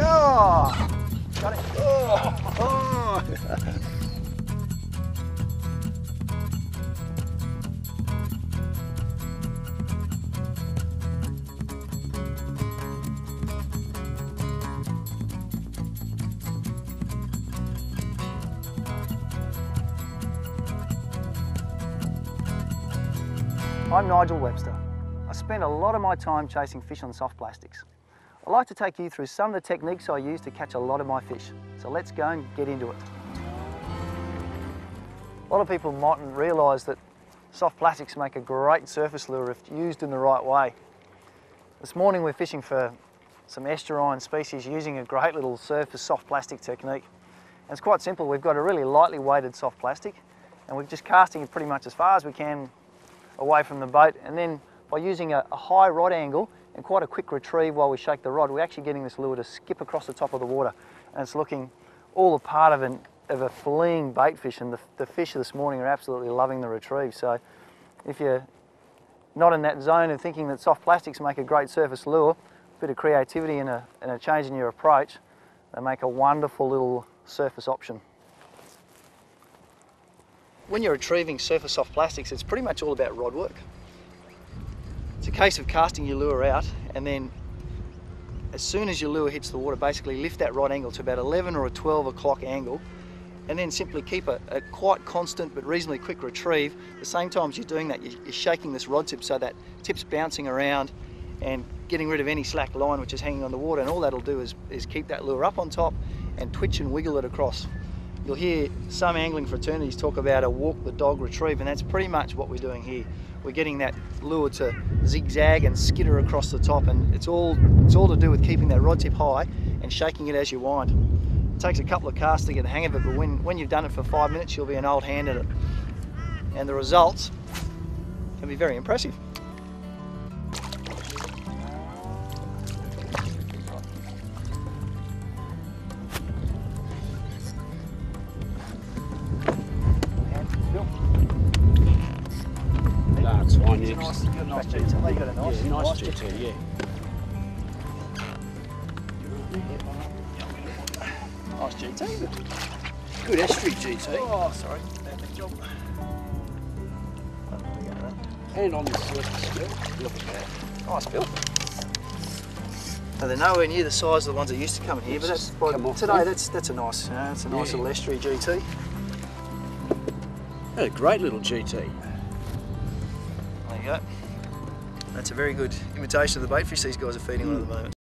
Oh! Got it. Oh! Oh! I'm Nigel Webster. I spend a lot of my time chasing fish on soft plastics. I'd like to take you through some of the techniques I use to catch a lot of my fish. So let's go and get into it. A lot of people mightn't realise that soft plastics make a great surface lure if used in the right way. This morning we're fishing for some estuarine species using a great little surface soft plastic technique. And it's quite simple. We've got a really lightly weighted soft plastic and we're just casting it pretty much as far as we can away from the boat, and then by using a high rod angle and quite a quick retrieve while we shake the rod, we're actually getting this lure to skip across the top of the water, and it's looking all a part of a fleeing bait fish, and the fish this morning are absolutely loving the retrieve. So if you're not in that zone of thinking that soft plastics make a great surface lure, a bit of creativity and a change in your approach, they make a wonderful little surface option. When you're retrieving surface soft plastics, it's pretty much all about rod work. It's a case of casting your lure out, and then as soon as your lure hits the water, basically lift that rod angle to about 11 or a 12 o'clock angle, and then simply keep a quite constant but reasonably quick retrieve. At the same time as you're doing that, you're shaking this rod tip so that tip's bouncing around and getting rid of any slack line which is hanging on the water, and all that'll do is keep that lure up on top and twitch and wiggle it across. You'll hear some angling fraternities talk about a walk the dog retrieve, and that's pretty much what we're doing here. We're getting that lure to zigzag and skitter across the top, and it's all to do with keeping that rod tip high and shaking it as you wind. It takes a couple of casts to get the hang of it, but when you've done it for 5 minutes, you'll be an old hand at it. And the results can be very impressive. That's fine, yeah. Nice, you've got a nice GT. You've got a nice, nice GT, yeah. Nice GT. Good estuary GT. Oh, sorry. Bad job. And on the surface still. Look at that. Nice bill. Now, they're nowhere near the size of the ones that used to come in here, but that's today. That's a nice, that's a nice little estuary GT. That's a great little GT. There you go. That's a very good imitation of the bait fish these guys are feeding on at the moment.